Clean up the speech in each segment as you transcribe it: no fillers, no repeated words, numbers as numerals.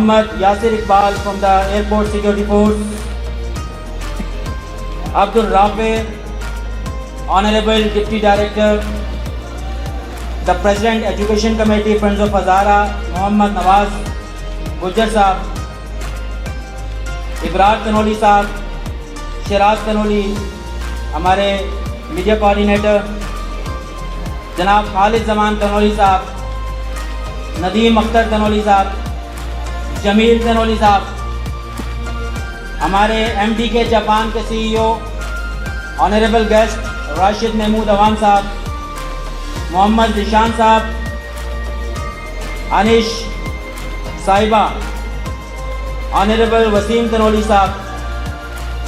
Muhammad Yasir Iqbal from the Airport Security Force, Abdul Rafi, Honorable Deputy Director, the President Education Committee Friends of Hazara, Muhammad Nawaz Gujjar Sahab, Ibrar Tanoli Sahab, Shiraz Tanoli, ہمارے media coordinator جناب خالد زمان تنولی صاحب، ندیم اختر تنولی صاحب، جمیل تنولی صاحب، ہمارے M D کے Japan کے سی ای او honourable guest Rashid Mahmood عوام صاحب، محمد ذیشان صاحب، انیش صاحبہ، آنریبل وسیم تنولی صاحب،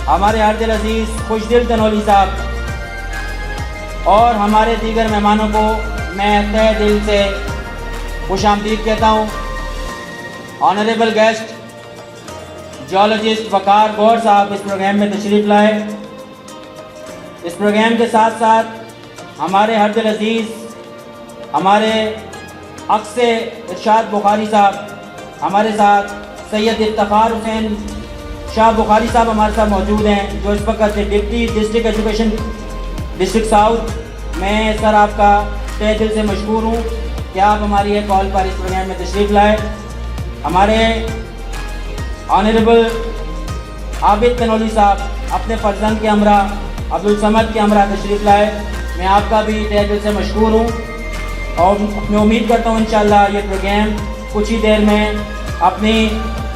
ہمارے ہر دل عزیز خوش دل تنولی صاحب، اور ہمارے دیگر مہمانوں کو میں تہہ دل سے خوش آمدید کہتا ہوں۔ آنریبل گیسٹ جیولوجسٹ وقار گور صاحب اس پروگرام میں تشریف لائے۔ اس پروگرام کے ساتھ ساتھ ہمارے ہر دل عزیز ہمارے عکس ارشاد بخاری صاحب، ہمارے ساتھ سید افتخار حسین شاہ بخاری صاحب ہمارے ساتھ موجود ہیں، جو اس وقت deputy district education district south. میں سر آپ کا تہہ دل سے مشکور ہوں کہ آپ ہماری ایک کال پر اس پروگرام میں تشریف لائے۔ ہمارے آنریبل عابد تنولی صاحب اپنے فرزند کے ہمراہ عبدالصمد کے ہمراہ تشریف لائے۔ میں آپ کا بھی تہہ دل سے مشکور ہوں، اور میں امید کرتا ہوں انشاءاللہ یہ پروگرام کچھ ہی دیر میں اپنی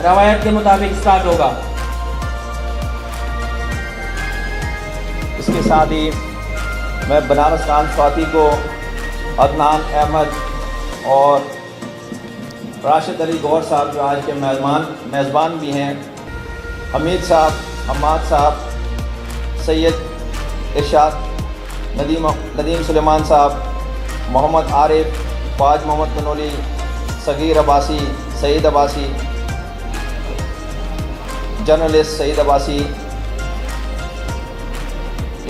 روایت کے مطابق اسٹارٹ ہوگا۔ اس کے ساتھ ہی میں بنارس خان سواتی کو، عدنان احمد اور راشد علی گور صاحب جو آج کے میزبان بھی ہیں، حمید صاحب، حماد صاحب، سید ارشاد، ندیم سلیمان صاحب، محمد عارف، فاج محمد تنولی، صغیر عباسی، سعید عباسی، جرنلسٹ سعید عباسی،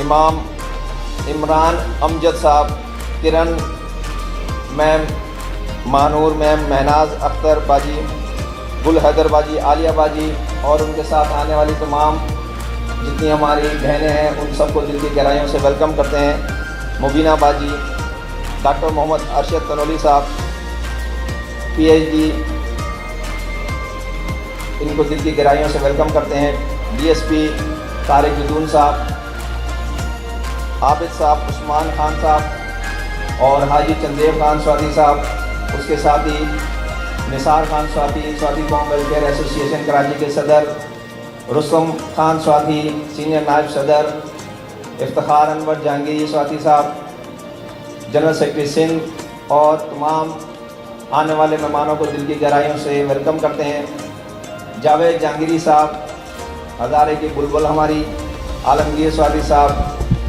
امام عمران امجد صاحب، کرن میم، مانور میم، مہناز اختر باجی، گل حیدر باجی، عالیہ باجی، اور ان کے ساتھ آنے والی تمام جتنی ہماری بہنیں ہیں ان سب کو دل کی گہرائیوں سے ویلکم کرتے ہیں۔ مبینہ باجی، ڈاکٹر محمد ارشد تنولی صاحب پی ایچ ڈی، ان کو دل کی گہرائیوں سے ویلکم کرتے ہیں۔ D S P Tariq Jadoon صاحب، عابد صاحب، عثمان خان صاحب، اور حاجی چندیو خان سواتی صاحب، اس کے ساتھ ہی نثار خان سواتی قوم ویلفیئر ایسوسی ایشن کراچی کے صدر، رستم خان سواتی سینئر نائب صدر، افتخار انور جہانگیری سواتی صاحب، جنرل سیکرٹری سندھ، اور تمام آنے والے مہمانوں کو دل کی گہرائیوں سے ویلکم کرتے ہیں۔ جاوید جہانگیری صاحب، ہزارے کی بلبل ہماری، عالمگیر سواتی صاحب،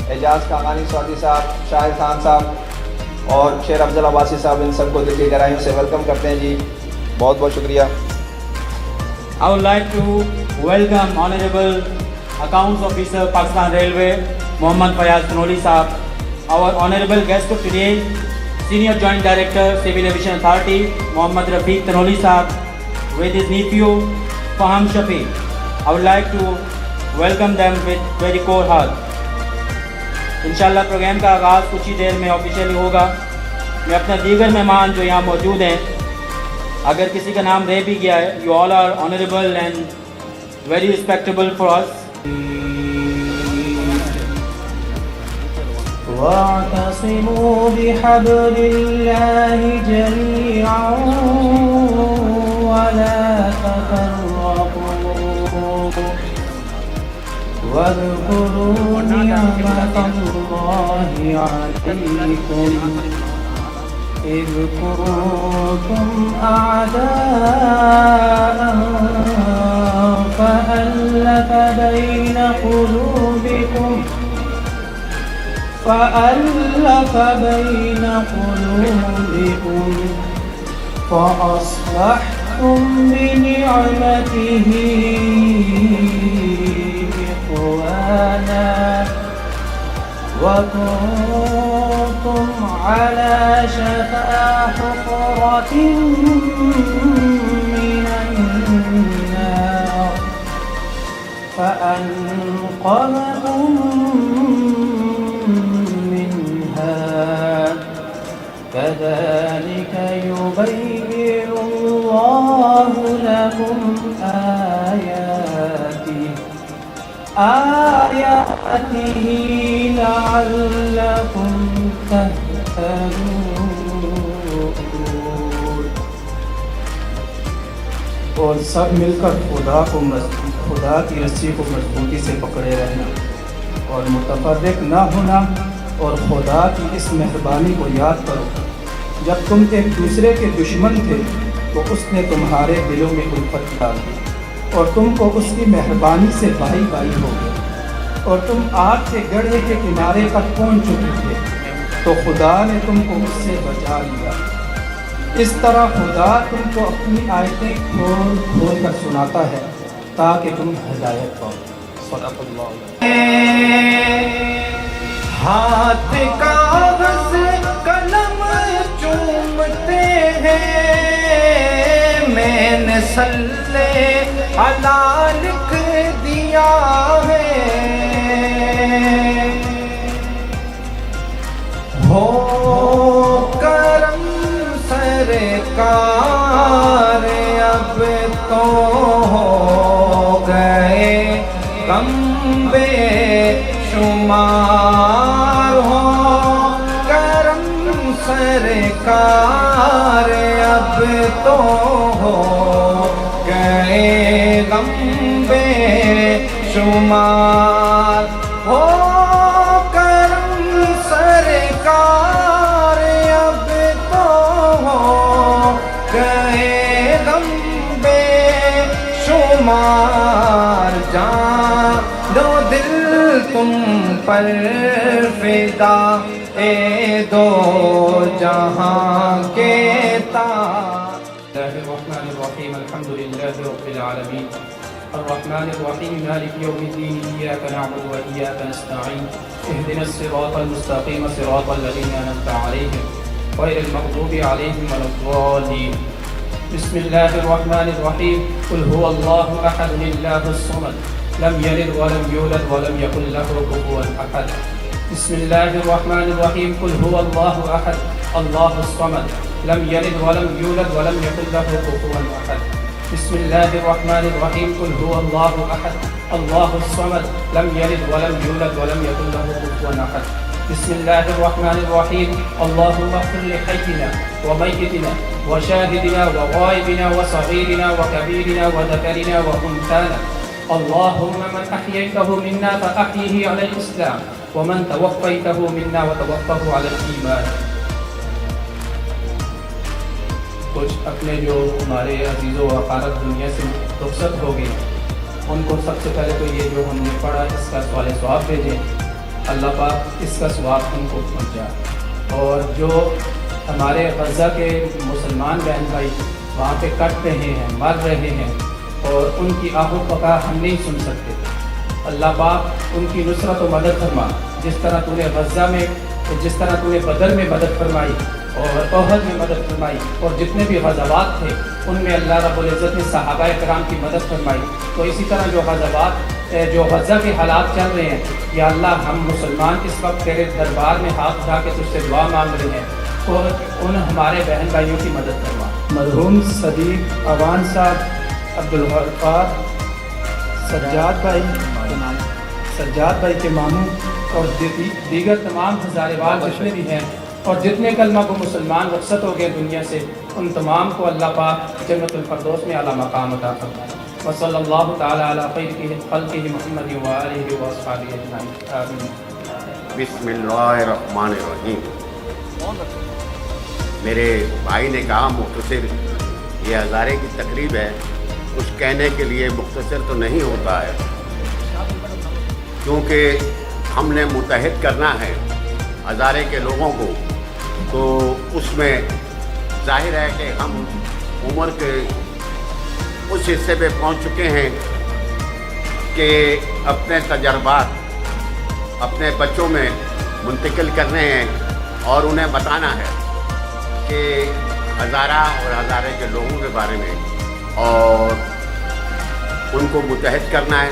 اعجاز کاغانی سواتی صاحب، شاہد خان صاحب، اور شیر افضل عباسی صاحب، ان سب کو دل کی گہرائیوں سے ویلکم کرتے ہیں جی۔ بہت بہت شکریہ۔ I would like to welcome Honorable Accounts Officer Pakistan Railway Muhammad Fayaz Tanoli Sahab, our honorable guest of today, Senior Joint Director Civil Aviation Authority Muhammad Rafiq Tanoli Sahab, with his nephew Faham Shafiq. I would like to welcome them with very cold heart. انشاءاللہ programme کا آغاز کچھ ہی دیر میں officially ہوگا۔ میں اپنے دیگر مہمان جو یہاں موجود ہیں، اگر کسی کا نام رہ بھی گیا ہے، you all are honourable and very respectable for us. واعتصموا بحبل الله جميعا ولا تفرقوا واذكروا نعمة الله عليكم إذ كنتم أعداء فألف بين قلوبكم فأصبحتم بنعمته إخوانا وكنتم على شفا حفرة من النار فأنقذكم منها كذلك يبين الله لكم آياته لعلكم تهتدون. اور سب مل کر خدا کی رسی کو مضبوطی سے پکڑے رہنا اور متفرق نہ ہونا، اور خدا کی اس مہربانی کو یاد کرو، جب تم ایک دوسرے کے دشمن تھے تو اس نے تمہارے دلوں میں الفت ڈال دی اور تم کو اس کی مہربانی سے بھائی بھائی ہو گئے، اور تم آگ کے گڑھے کے کنارے تک پہنچ چکے تھے تو خدا نے تم کو اس سے بچا لیا۔ اس طرح خدا تم کو اپنی آیتیں کھول کھول کر سناتا ہے تاکہ تم ہدایت پاؤ۔ صدق اللہ۔ ہاتھ کاغذ قلم چومتے ہیں، میں نے صلی علی لکھ دیا ہے، ہو کرم سرکار اب تو ہو گئے غم بے شمار، ہو کرم سرکار اب تو ہو گئے غم بے شمار، ہو کرم سرکار اب تو ہو گئے غم بے شمار، جان دو دل تم پر فدا اے دو جہاں کے تاج۔ الله الرحمن الرحيم الحمد لله رب العالمين الرحمن الرحيم مالك يوم الدين إياك نعبد وإياك نستعين اهدنا الصراط المستقيم صراط الذين أنعمت عليهم غير المغضوب عليهم ولا الضالين بسم الله الرحمن الرحيم قل هو الله أحد الله الصمد لم يلد ولم يولد ولم يكن له كفوا أحد بسم الله الرحمن الرحيم قل هو الله أحد الله الصمد لم يلد ولم يولد ولم يكن له كفوا أحد بسم الله الرحمن الرحيم قل هو الله أحد الله الصمد لم يلد ولم يولد ولم يكن له كفوا أحد بسم الله الرحمن الرحيم اللهم اغفر لحينا وميتنا وشاهدنا وغائبنا وصغيرنا وكبيرنا وذكرنا وأنثانا اللهم من أحييته منا فأحيه على الإسلام ومن توفيته منا وتوفه على الإيمان۔ کچھ اپنے جو ہمارے عزیز و اقارب دنیا سے رخصت ہو گئے ان کو سب سے پہلے تو یہ جو ہم نے پڑھا اس کا سوال ثواب بھیجیں، اللہ پاک اس کا ثواب ان کو پہنچا، اور جو ہمارے غزہ کے مسلمان بہن بھائی وہاں پہ کٹ رہے ہیں، مر رہے ہیں، اور ان کی آہ و بکا ہم نہیں سن سکتے، اللہ پاک ان کی نصرت و مدد فرما، جس طرح تو نے غزہ میں، جس طرح تو نے بدر میں مدد فرمائی اور احد میں مدد فرمائی، اور جتنے بھی غزوات تھے ان میں اللہ رب العزت نے صحابہ کرام کی مدد فرمائی، تو اسی طرح جو غزوات جو غزہ کے حالات چل رہے ہیں، یا اللہ ہم مسلمان اس وقت تیرے دربار میں ہاتھ اٹھا کے تجھ سے دعا مانگ رہے ہیں، اور ان ہمارے بہن بھائیوں کی مدد فرما۔ مرحوم صدیق اوان صاحب، عبدالغفار، سجاد بھائی کے ماموں اور دیگر تمام ہزارے وال جتنے بھی ہیں اور جتنے کلمہ کو مسلمان رخصت ہو گئے دنیا سے، ان تمام کو اللہ پاک جنت الفردوس میں اعلیٰ مقام عطا فرمائے۔ وصلی اللہ تعالی علی خیر خلقہ محمد وآلہ واصحابہ اجمعین، آمین۔ بسم اللہ الرحمن الرحیم۔ میرے بھائی نے کہا مختصر یہ ہزارے کی تقریب ہے، کچھ کہنے کے لیے مختصر تو نہیں ہوتا ہے، کیونکہ ہم نے متحد کرنا ہے ہزارے کے لوگوں کو، تو اس میں ظاہر ہے کہ ہم عمر کے اس حصے پہ پہنچ چکے ہیں کہ اپنے تجربات اپنے بچوں میں منتقل کرنے ہیں اور انہیں بتانا ہے کہ ہزارہ اور ہزارے کے لوگوں کے بارے میں، اور ان کو متحد کرنا ہے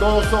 200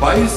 22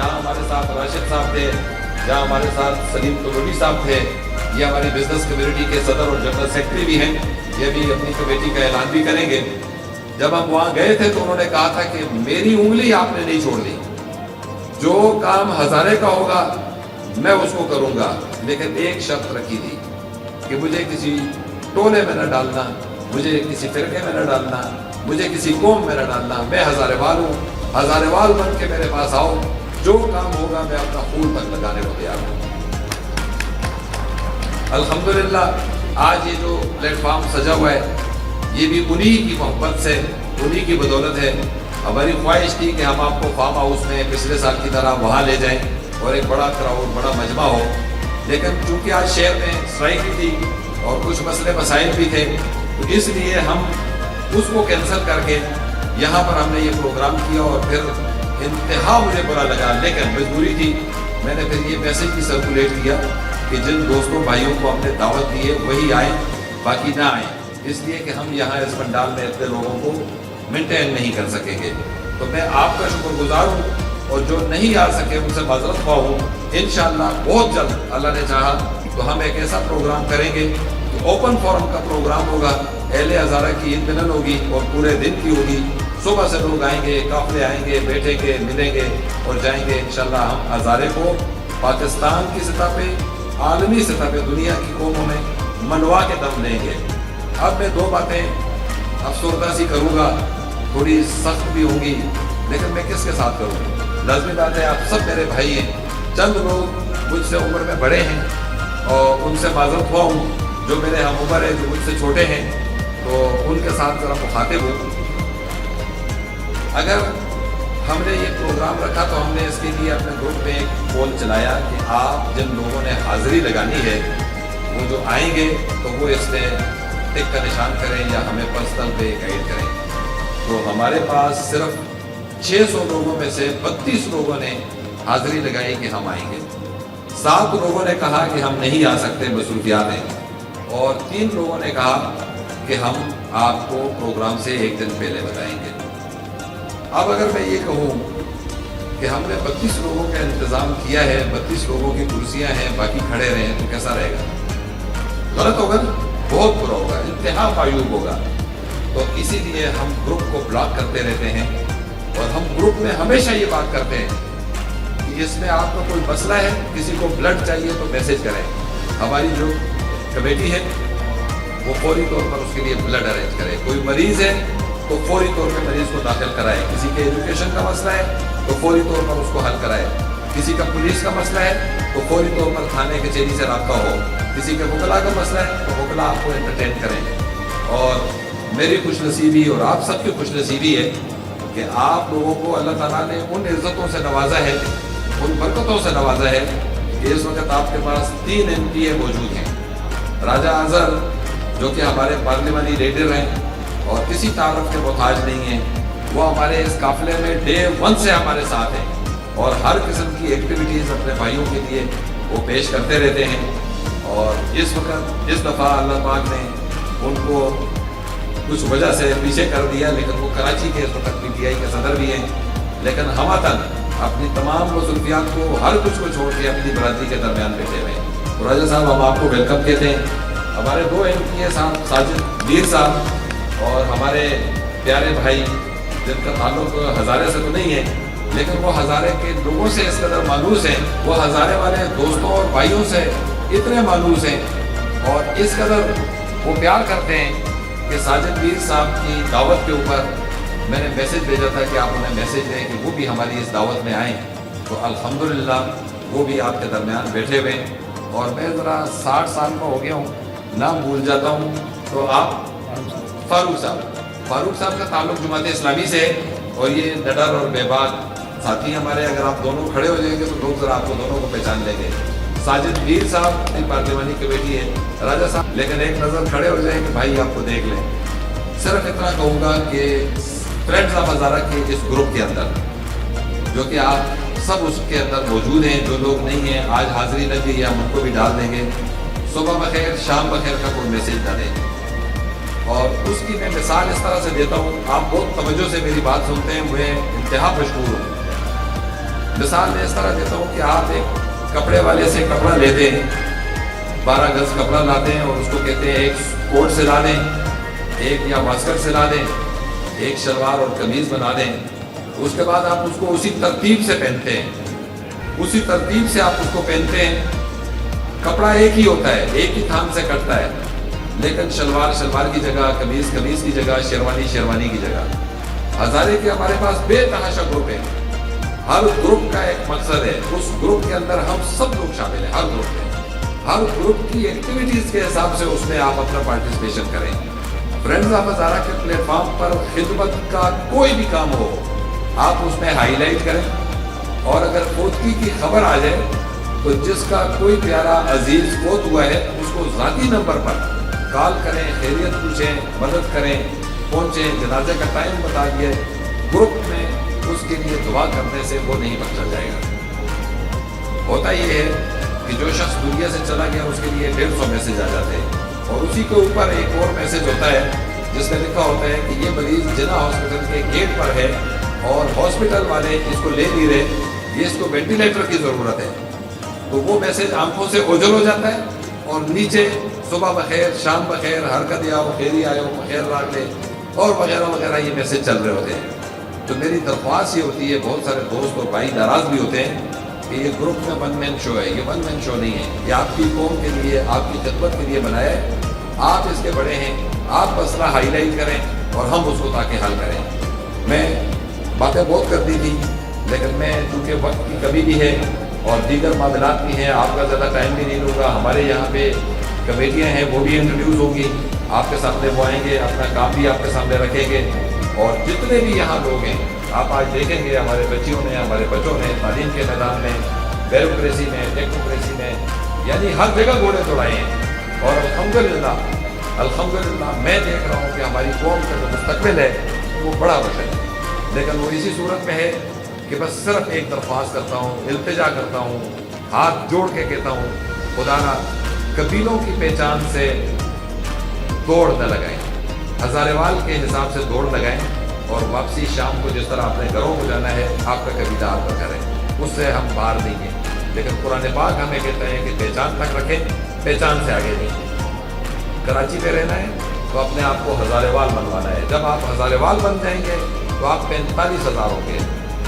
جہاں ہمارے ساتھ راشد صاحب تھے, جہاں ہمارے ساتھ سلیم طلوی صاحب تھے, یہ ہماری بزنس کمیونٹی کے صدر اور جنرل سیکرٹری بھی ہیں, یہ بھی اپنی کمیٹی کا اعلان بھی کریں گے. جب ہم وہاں گئے تھے تو انہوں نے کہا تھا کہ میری انگلی آپ نے نہیں چھوڑ دی, جو کام ہزارے کا ہوگا میں اس کو کروں گا, لیکن ایک شرط رکھی تھی کہ مجھے کسی ٹولے میں نہ ڈالنا, مجھے کسی فرقے میں نہ ڈالنا, مجھے کسی قوم میں نہ ڈالنا. میں ہزارے وال ہوں, ہزارے وال بن کے میرے پاس آؤ, جو کام ہوگا میں اپنا خون تک لگانے کو تیار ہوں. الحمدللہ آج یہ جو پلیٹ فارم سجا ہوا ہے یہ بھی انہی کی محبت سے, انہی کی بدولت ہے. ہماری خواہش تھی کہ ہم آپ کو فارم ہاؤس میں پچھلے سال کی طرح وہاں لے جائیں اور ایک بڑا کراؤڈ, بڑا مجمع ہو, لیکن چونکہ آج شہر میں اسٹرائک بھی تھی اور کچھ مسئلے مسائل بھی تھے, تو اس لیے ہم اس کو کینسل کر کے یہاں پر ہم نے یہ پروگرام کیا. اور پھر انتہا مجھے برا لگا, لیکن مجبوری تھی. میں نے پھر یہ میسیج بھی سرکولیٹ کیا کہ جن دوستوں بھائیوں کو ہم نے دعوت دی ہے وہی آئیں, باقی نہ آئیں, اس لیے کہ ہم یہاں اس پنڈال میں اتنے لوگوں کو مینٹین نہیں کر سکیں گے. تو میں آپ کا شکر گزار ہوں, اور جو نہیں آ سکے ان سے معذرت خواہ ہوں. انشاءاللہ بہت جلد اللہ نے چاہا تو ہم ایک ایسا پروگرام کریں گے کہ اوپن فورم کا پروگرام ہوگا, اہل ہزارہ کی عید ملن ہوگی اور پورے دن کی ہوگی. صبح سے لوگ آئیں گے, قافلے آئیں گے, بیٹھیں گے, ملیں گے اور جائیں گے. انشاءاللہ ہم ہزارے کو پاکستان کی سطح پہ, عالمی سطح پہ, دنیا کی قوموں میں منوا کے دم لیں گے. اب میں دو باتیں افسردہ سی کروں گا, تھوڑی سخت بھی ہوں گی, لیکن میں کس کے ساتھ کروں؟ لازمی بات ہے آپ سب میرے بھائی ہیں. چند لوگ مجھ سے عمر میں بڑے ہیں اور ان سے معذرت ہوا ہوں. جو میرے ہم عمر ہیں, جو مجھ سے چھوٹے ہیں, تو ان کے ساتھ ذرا مخاطب ہوں. اگر ہم نے یہ پروگرام رکھا تو ہم نے اس کے لیے اپنے گروپ میں ایک پول چلایا کہ آپ جن لوگوں نے حاضری لگانی ہے وہ جو آئیں گے تو وہ اس میں ٹک کا نشان کریں یا ہمیں پرسنل پہ گائیڈ کریں. تو ہمارے پاس صرف 600 لوگوں میں سے 32 لوگوں نے حاضری لگائی کہ ہم آئیں گے. 7 لوگوں نے کہا کہ ہم نہیں آ سکتے, مصروفیات ہیں, اور 3 لوگوں نے کہا کہ ہم آپ کو پروگرام سے ایک دن پہلے بتائیں گے. اب اگر میں یہ کہوں کہ ہم نے 32 لوگوں کا انتظام کیا ہے, 32 لوگوں کی کرسیاں ہیں, باقی کھڑے رہیں, تو کیسا رہے گا؟ غلط ہوگا, بہت برا ہوگا, انتہا معیوب ہوگا. تو اسی لیے ہم گروپ کو بلاک کرتے رہتے ہیں, اور ہم گروپ میں ہمیشہ یہ بات کرتے ہیں کہ اس میں آپ کا کوئی مسئلہ ہے, کسی کو بلڈ چاہیے تو میسج کریں. ہماری جو کمیٹی ہے وہ فوری طور پر اس کے لیے بلڈ ارینج کرے. کوئی مریض ہے تو فوری طور پہ مریض کو داخل کرائے. کسی کے ایجوکیشن کا مسئلہ ہے تو فوری طور پر اس کو حل کرائے. کسی کا پولیس کا مسئلہ ہے تو فوری طور پر تھانے کچہری سے رابطہ ہو. کسی کے وکلا کا مسئلہ ہے تو وکلا آپ کو انٹرٹین کریں. اور میری خوش نصیبی اور آپ سب کی خوش نصیبی ہے کہ آپ لوگوں کو اللہ تعالیٰ نے ان عزتوں سے نوازا ہے, ان برکتوں سے نوازا ہے کہ اس وقت آپ کے پاس 3 MPA موجود ہیں. راجہ اظہر جو کہ ہمارے پارلیمانی لیڈر ہیں اور کسی تعارف کے محتاج نہیں ہیں, وہ ہمارے اس قافلے میں ڈے 1 سے ہمارے ساتھ ہیں اور ہر قسم کی ایکٹیویٹیز اپنے بھائیوں کے لیے وہ پیش کرتے رہتے ہیں. اور اس وقت اس دفعہ اللہ پاک نے ان کو کچھ وجہ سے پیچھے کر دیا, لیکن وہ کراچی کے اس وقت PTI کے صدر بھی ہیں, لیکن ہماتن اپنی تمام مصروفیات کو, ہر کچھ کو چھوڑ کے اپنی برادری کے درمیان بیٹھے ہوئے ہیں. تو راجہ صاحب ہم آپ کو ویلکم کہتے ہیں. ہمارے 2 MPA صاحب ساجد میر صاحب اور ہمارے پیارے بھائی جن کا تعلق ہزارے سے تو نہیں ہے, لیکن وہ ہزارے کے لوگوں سے اس قدر مانوس ہیں, وہ ہزارے والے دوستوں اور بھائیوں سے اتنے مانوس ہیں اور اس قدر وہ پیار کرتے ہیں کہ ساجد میر صاحب کی دعوت کے اوپر میں نے میسج بھیجا تھا کہ آپ انہیں میسج دیں کہ وہ بھی ہماری اس دعوت میں آئیں. تو الحمدللہ وہ بھی آپ کے درمیان بیٹھے ہوئے ہیں. اور میں ذرا 60 سال کا ہو گیا ہوں, نام بھول جاتا ہوں. تو آپ فاروق صاحب کا تعلق جماعت اسلامی سے ہے اور یہ نڈر اور بے بات ساتھی ہمارے. اگر آپ دونوں کھڑے ہو جائیں گے تو لوگ ذرا آپ کو دونوں کو پہچان لیں گے. ساجد میر صاحب پارلیمانی کمیٹی ہے, راجہ صاحب لیکن ایک نظر کھڑے ہو جائیں کہ بھائی آپ کو دیکھ لیں. صرف اتنا کہوں گا کہ فرینڈز آف ہزارہ کے اس گروپ کے اندر جو کہ آپ سب اس کے اندر موجود ہیں, جو لوگ نہیں ہیں آج حاضری نہ دی ہم ان کو بھی ڈال دیں گے. صبح بخیر شام بخیر کا کوئی میسیج نہ دیں. اور اس کی میں مثال اس طرح سے دیتا ہوں, آپ بہت توجہ سے میری بات سنتے ہیں, میں انتہا مشکور ہوں. مثال میں اس طرح دیتا ہوں کہ آپ ایک کپڑے والے سے کپڑا لیتے ہیں، 12 گز کپڑا لاتے ہیں اور اس کو کہتے ہیں ایک کوٹ سلا دیں، ایک یا واسکٹ سلا دیں، ایک شلوار اور قمیض بنا دیں. اس کے بعد آپ اس کو اسی ترتیب سے پہنتے ہیں، اسی ترتیب سے آپ اس کو پہنتے ہیں. کپڑا ایک ہی ہوتا ہے، ایک ہی تھام سے کٹتا ہے، لیکن شلوار کی جگہ، قمیض کی جگہ، شیروانی کی جگہ. ہزارے کے ہمارے پاس بے تحاشا گروپ ہے. ہر گروپ کا ایک مقصد ہے، اس گروپ کے اندر ہم سب لوگ شامل ہیں. ہر گروپ میں ہر گروپ کی ایکٹیویٹیز کے حساب سے اس میں آپ اپنا پارٹیسپیشن کریں. فرینڈز آف ہزارہ کے پلیٹ فارم پر خدمت کا کوئی بھی کام ہو آپ اس میں ہائی لائٹ کریں. اور اگر فوتگی کی خبر آ جائے تو جس کا کوئی پیارا عزیز فوت ہوا ہے اس کو ذاتی نمبر پر کال کریں، خیریت پوچھیں، مدد کریں، پہنچیں، جنازے کا ٹائم بتا دیے. گروپ میں اس کے لیے دعا کرنے سے وہ نہیں بخشا جائے گا. ہوتا یہ ہے کہ جو شخص دنیا سے چلا گیا اس کے لیے 150 میسج آ جاتے ہیں، اور اسی کے اوپر ایک اور میسج ہوتا ہے جس میں لکھا ہوتا ہے کہ یہ مریض جنا ہاسپٹل کے گیٹ پر ہے اور ہاسپٹل والے اس کو لے نہیں رہے، یہ اس کو وینٹیلیٹر کی ضرورت ہے. تو وہ میسج آنکھوں سے اوجھل ہو جاتا ہے اور نیچے صبح بخیر، شام بخیر، حرکت آؤ، خیری آئے ہو، بخیر راگ لے اور وغیرہ وغیرہ یہ میسج چل رہے ہوتے ہیں. تو میری درخواست یہ ہوتی ہے، بہت سارے دوست اور بھائی ناراض بھی ہوتے ہیں کہ یہ گروپ میں ون مین شو ہے. یہ ون مین شو نہیں ہے، یہ آپ کی قوم کے لیے، آپ کی خدمت کے لیے بنایا ہے. آپ اس کے بڑے ہیں، آپ مسئلہ ہائی لائٹ کریں اور ہم اس کو تاکہ حل کریں. میں باتیں بہت کرتی تھی، لیکن میں چونکہ وقت کی کمی بھی ہے اور دیگر معاملات بھی ہیں، آپ کا زیادہ ٹائم بھی نہیں لوں گا. ہمارے یہاں پہ کمیٹیاں ہیں، وہ بھی انٹروڈیوس ہوں گی، آپ کے سامنے وہ آئیں گے، اپنا کام بھی آپ کے سامنے رکھیں گے. اور جتنے بھی یہاں لوگ ہیں آپ آج دیکھیں گے ہمارے بچیوں نے، ہمارے بچوں نے تعلیم کے میدان میں، بیوروکریسی میں، ٹیکنوکریسی میں، یعنی ہر جگہ گھوڑے دوڑائے ہیں. اور الحمدللہ میں دیکھ رہا ہوں کہ ہماری قوم کا جو مستقبل ہے وہ بڑا روشن ہے. لیکن وہ اسی صورت میں ہے کہ بس صرف ایک درخواست کرتا ہوں، التجا کرتا ہوں، ہاتھ جوڑ کے کہتا ہوں، خدا نہ قبیلوں کی پہچان سے دوڑ نہ لگائیں، ہزارے وال کے حساب سے دوڑ لگائیں، اور واپسی شام کو جس طرح اپنے گھروں کو جانا ہے آپ کا قبیلہ آپ کا گھر ہے، اس سے ہم باہر نہیں ہیں. لیکن قرآن پاک ہمیں کہتا ہے کہ پہچان تک رکھیں، پہچان سے آگے نہیں. کراچی میں رہنا ہے تو اپنے آپ کو ہزارے وال بنوانا ہے. جب آپ ہزارے وال بن جائیں گے تو آپ 45,000 ہوں گے.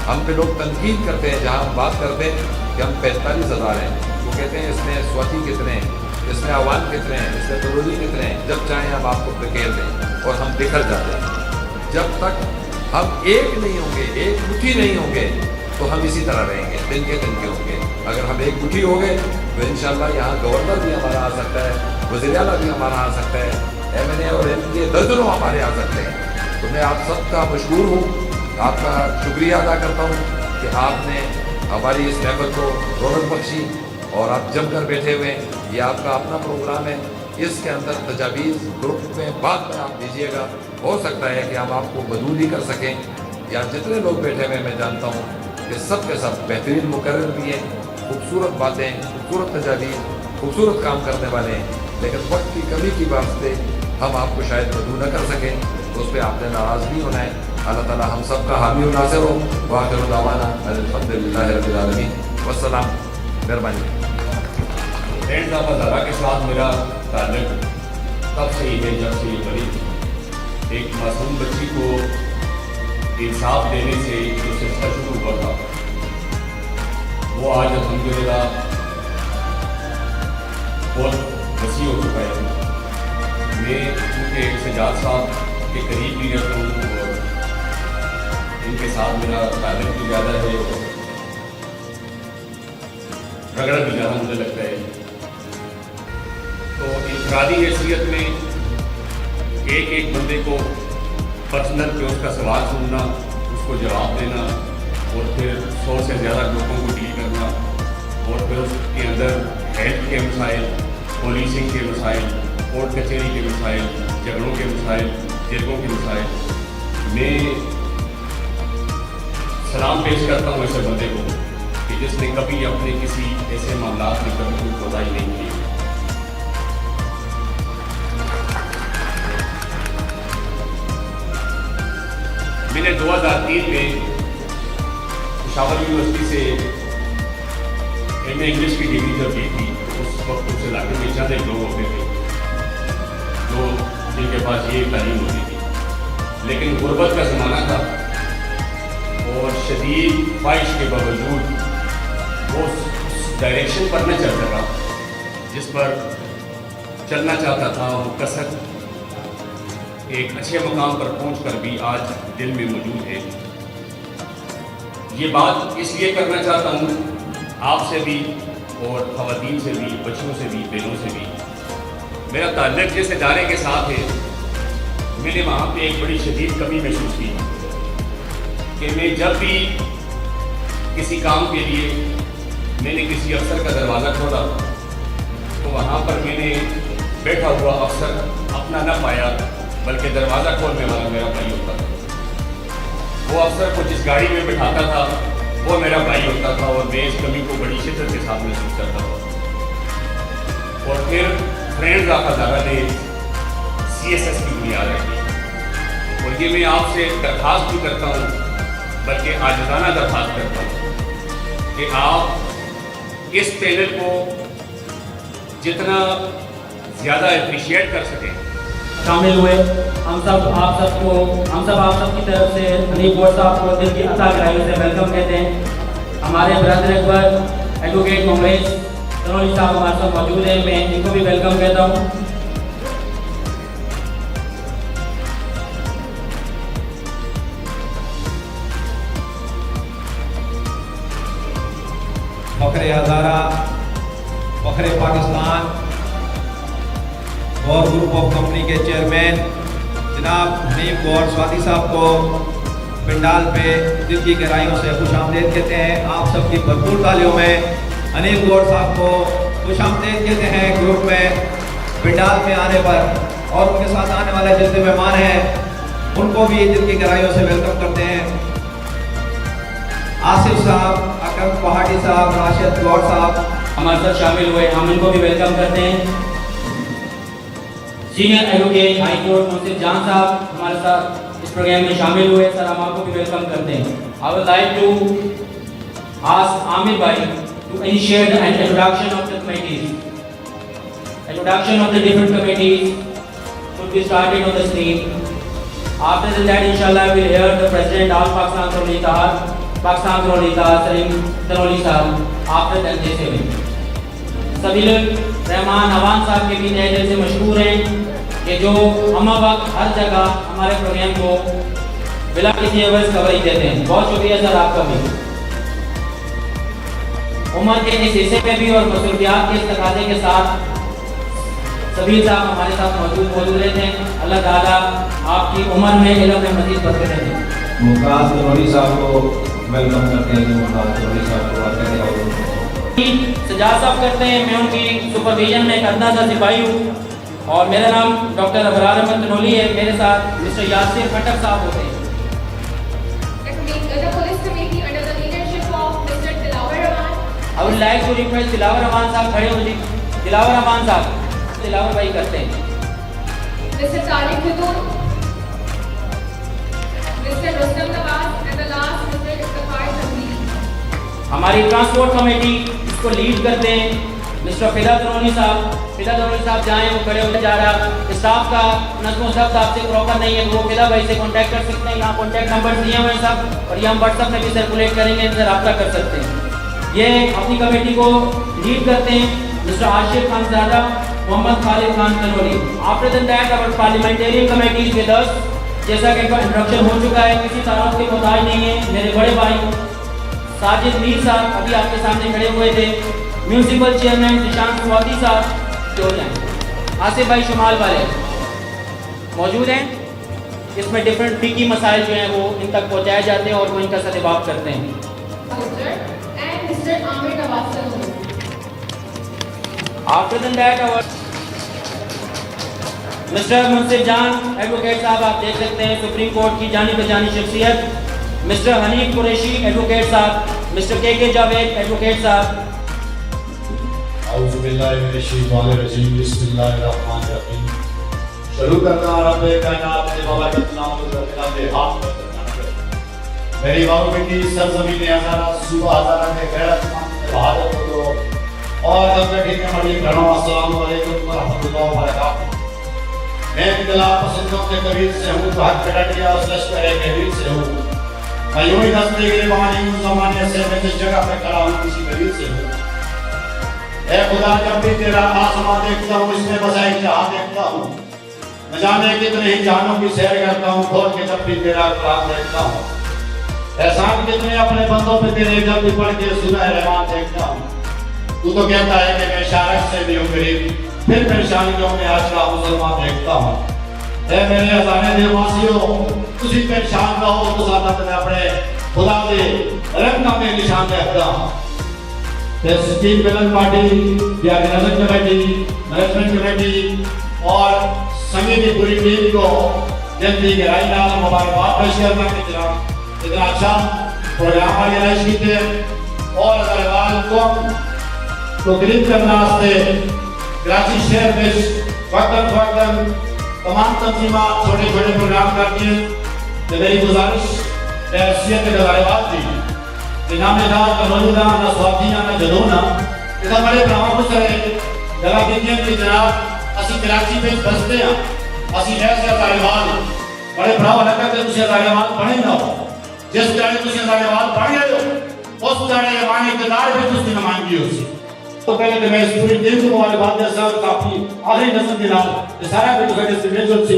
ہم پہ لوگ تنقید کرتے ہیں جہاں ہم بات کرتے ہیں کہ ہم 45,000 ہیں، وہ کہتے ہیں اس میں سواتی کتنے ہیں، اس میں عوام کتنے ہیں، اس میں تلوری کتنے ہیں. جب چاہیں ہم آپ کو بکیر دیں اور ہم بکھر جاتے ہیں. جب تک ہم ایک نہیں ہوں گے، ایک مٹھی نہیں ہوں گے تو ہم اسی طرح رہیں گے، دن کے ہوں گے. اگر ہم ایک مٹھی ہو گئے تو انشاءاللہ یہاں گورنر بھی ہمارا آ سکتا ہے، وزیر اعلیٰ بھی ہمارا آ سکتا ہے، MNA اور MPA درجنوں ہمارے آ سکتے ہیں. تو میں آپ سب کا مشکور ہوں، آپ کا شکریہ ادا کرتا ہوں کہ آپ نے ہماری اس محفل کو رونق بخشی اور آپ جم کر بیٹھے ہوئے. یہ آپ کا اپنا پروگرام ہے، اس کے اندر تجاویز گروپ میں بعد میں آپ دیجیے گا. ہو سکتا ہے کہ ہم آپ کو بدول ہی کر سکیں. یا جتنے لوگ بیٹھے ہوئے میں جانتا ہوں کہ سب کے سب بہترین مقرر بھی ہیں، خوبصورت باتیں، خوبصورت تجاویز، خوبصورت کام کرنے والے ہیں. لیکن وقت کی کمی کی واسطے ہم آپ کو شاید بدول نہ کر سکیں، تو اس پہ آپ نے ناراض نہیں ہونا ہے. اللہ تعالیٰ ہم سب کا حامی و ناصر ہو. وآخر دعوانا الحمدللہ رب العالمین. والسلام. مہربانی. فرینڈز آف ہزارہ کے ساتھ میرا تعلق تب سے ہی ہے جب سے یہ بڑی ایک معصوم بچی کو انصاف دینے سے جو سلسلہ شروع ہوا تھا وہ آج الحمدللہ بہت وسیع ہو چکا ہے. میں کیونکہ سجاد صاحب کے قریب بھی رہتا ہوں اور ان کے ساتھ میرا تعلق بھی زیادہ ہے اور رگڑ بھی زیادہ مجھے لگتا ہے. تو انفرادی حیثیت میں ایک ایک بندے کو پرسنل پہ اس کا سوال سننا، اس کو جواب دینا اور پھر 100 سے زیادہ لوگوں کو ڈیل کرنا اور پھر اس کے اندر ہیلتھ کے مسائل، پولیسنگ کے مسائل، کورٹ کچہری کے مسائل، جھگڑوں کے مسائل، جرگوں کے مسائل. میں سلام پیش کرتا ہوں ایسے بندے کو کہ جس نے کبھی اپنے کسی ایسے معاملات میں کبھی کوئی کوتاہی نہیں کی. میں نے 2003 میں پشاور یونیورسٹی سے ایم اے انگلش کی ڈگری جب کی تھی اس وقت اس علاقے میں چند ایک لوگ ہوتے تھے جو جن کے پاس یہ تعلیم ہوتی تھی، لیکن غربت کا زمانہ تھا اور شدید خواہش کے باوجود وہ اس ڈائریکشن پر نہ چل سکا جس پر چلنا چاہتا تھا. وہ کثرت ایک اچھے مقام پر پہنچ کر بھی آج دل میں موجود ہے. یہ بات اس لیے کرنا چاہتا ہوں آپ سے بھی اور خواتین سے بھی، بچوں سے بھی، بہنوں سے بھی. میرا تعلق جس ادارے کے ساتھ ہے، میں نے وہاں پہ ایک بڑی شدید کمی محسوس کی کہ میں جب بھی کسی کام کے لیے میں نے کسی افسر کا دروازہ کھولا تو وہاں پر میں نے بیٹھا ہوا افسر اپنا نہ پایا، بلکہ دروازہ کھولنے والا میرا بھائی ہوتا تھا. وہ افسر کو جس گاڑی میں بٹھاتا تھا وہ میرا بھائی ہوتا تھا، اور میں اس کمی کو بڑی شدت کے ساتھ محسوس کرتا تھا. اور پھر فرینڈز آقا زادہ نے CSS کی بنیاد رکھی، اور یہ میں آپ سے درخواست بھی کرتا ہوں، بلکہ عاجزانہ درخواست کرتا ہوں کہ آپ اس پینل کو جتنا زیادہ اپریشیٹ کر سکیں. شامل ہوئے ہم سب آپ سب کی طرف سے حنیف گوڈ صاحب کو دل کی عطا گہرائیوں سے ویلکم کہتے ہیں. ہمارے برادر اکبر ایڈوکیٹ ممتاز تنولی صاحب ہمارے ساتھ موجود ہیں، میں ان کو بھی ویلکم کہتا ہوں. فخر ہزارہ، فخر پاکستان اور گروپ آف کمپنی کے چیئرمین جناب حنیف گوڈ سوادی صاحب کو پنڈال پہ دل کی گہرائیوں سے خوش آمدید کہتے ہیں. آپ سب کی بھرپور تالیوں میں حنیف گوڈ صاحب کو خوش آمدید کہتے ہیں گروپ میں پنڈال میں آنے پر. اور ان کے ساتھ آنے والے جتنے مہمان ہیں ان کو بھی دل کی گہرائیوں سے ویلکم کرتے ہیں. آصف صاحب، اکرم پہاڑی صاحب، راشد گوڈ صاحب ہمارے ساتھ شامل ہوئے، ہم ان کو بھی ویلکم کرتے ہیں. سینئر ایڈوکیٹ ہائی کورٹ منصف جان صاحب ہمارے ساتھ اس پروگرام میں شامل ہوئے. سر ہم آپ کو بھی ویلکم کرتے ہیں. I would like to ask Amir bhai to initiate an introduction of the committees. Introduction of the different committees should be started on the screen. After that, inshallah, we will hear the President of Pakistan Tanoli Salim Tanoli Sahab. After that, they say سبھی لوگ رحمان عوان صاحب کے بھی تہ دل سے مشہور ہیں کہ جو ہم وقت ہر جگہ ہمارے پروگرام کو بلا کسی عوض کوریج دیتے ہیں. بہت شکریہ سر آپ کا بھی. عمر کے اس حصے میں بھی اور مصروفیات کے استقاضے کے ساتھ سبھی صاحب ہمارے ساتھ موجود رہتے ہیں. اللہ تعالیٰ آپ کی عمر میں علم میں مزید برکت دے. ممتاز تنولی صاحب کو ویلکم کرتے ہیں. ممتاز تنولی صاحب کو آتے ہیں. سجاد صاحب کرتے ہیں. میں ان کی سپرویژن میں کرنا سا سپاہی ہوں اور میرا نام ڈاکٹر ابرار احمد تنولی ہے. میرے ساتھ مسٹر یاسر کھٹک صاحب ہوتے ہیں. I would like to request دلاور رحمان صاحب کھڑے ہو جی. دلاور رحمان صاحب دلاور بھائی کرتے ہیں. Mr. Tariq Khatun, Mr. Rustam Nawaz, and the last Mr. Iftkhar Tanveer. ہماری ٹرانسپورٹ کمیٹی اس کو لیڈ کرتے ہیں مسٹر فدا تنولی صاحب. فدا تنولی صاحب جائیں، وہ کھڑے ہوتے جا رہا. اسٹاف کا نظم و ضبط آپ سے پراپر نہیں ہے تو وہ فدا بھائی سے کانٹیکٹ کر سکتے ہیں. یہاں کانٹیکٹ نمبر دیے ہوئے ہیں سب، اور یہ ہم واٹس ایپ میں بھی سرکولیٹ کریں گے، ان سے رابطہ کر سکتے ہیں. یہ اپنی کمیٹی کو لیڈ کرتے ہیں مسٹر عاشق خان زادہ، محمد خالد Khan Tanoli. After then that اور پارلیمنٹیرین کمیٹیز ود اس. جیسا کہ ان کا انٹروڈکشن ہو چکا ہے، کسی تعارف کے محتاج نہیں ہے. میرے بڑے بھائی ساجد میر صاحب ابھی آپ کے سامنے کھڑے ہوئے تھے. میونسپل چیئرمین نشان سوادی صاحب جو جائیں. آصف بھائی شمال والے موجود ہیں. اس میں ڈفرینٹ فقہی مسائل جو ہیں وہ ان تک پہنچائے جاتے ہیں اور وہ ان کا سدباب کرتے ہیں. Mr. Amir Nawaz Tanveer. After that, our Mr. Munsif Jan advocate صاحب آپ دیکھ سکتے ہیں، سپریم کورٹ کی جانی پہچانی شخصیت. مسٹر حنیف قریشی ایڈوکیٹ صاحب. مسٹر کے جاوید ایڈوکیٹ صاحب. اعوذ باللہ من الشیطان الرجیم، بسم اللہ الرحمن الرحیم. شروع کرنا رب کائنات کے بابرکت نام و ذات حق. میری ماں بیٹی سرزمین ہزارہ صوبہ ہزارہ کے غیرت مند بہادر کو دو اور جب بیٹی کے مڑی گھروں السلام علیکم ورحمۃ اللہ وبرکاتہ. میں انقلاب پسندوں کے قبیل سے ہوں تو حق بیٹیا اور لشکر کبیر سے ہوں. میں یوں ہی دستے کے بانی اس زمانے سے میں جس جگہ پہ کھڑا ہوں کسی قبیل سے ہوں. اے خدا جب بھی تیرا آسمان دیکھتا ہوں اس میں بسائی جہاں دیکھتا ہوں. نہ جانے کتنے ہی جہانوں کی سیر کرتا ہوں کھول کے جب بھی تیرا کلام دیکھتا ہوں. احسان کتنے اپنے بندوں پہ تیرے جب بھی پڑھ کے سنا رحمان دیکھتا ہوں. تو کہتا ہے کہ میں شارک سے بھی ہوں غریب پھر پریشانیوں میں آشرا مسلمان دیکھتا ہوں. اے میرے ہزارے دل واسیوں تسی پریشان رہو تو زیادہ میں اپنے خدا دے رحمت میں نشان دیکھتا ہوں. اسٹیل بیلن پارٹی یا نظر کمیٹی مینجمنٹ کمیٹی اور سنگی کی پوری ٹیم کو جنتی گہرائی نال مبارکباد پیش کرنا کہ جناب اتنا اچھا پروگرام آرگنائز کیتے اور اگروال قوم کو قریب کرنا واسطے کراچی شہر میں وقتاً فوقتاً تمام تنظیمات چھوٹے چھوٹے پروگرام کرتی ہیں. تو میری گزارش حیثیت اگروال تھی کہ نہ میدان نہ نولدہ نہ سواتینا نہ جدونا اتنا بڑے براہم کو سرے جگہ دیکھیں کہ جناب اسی کراچی میں بستے ہیں اسی ایسے اگروال بڑے براہم حرکت ہے تسی اگروال پڑھیں نہ ہو. جس جانے تسی اگروال پڑھ گئے ہو اس جانے ہمارے اقتدار بھی تسی نمائندگی ہو سی. تو پہلے تو میں اس پوری ٹیم کو مبارکباد دیتا ہوں کافی آخری نسل کے نام یہ سارا بھی تو کہتے سے میجر تھی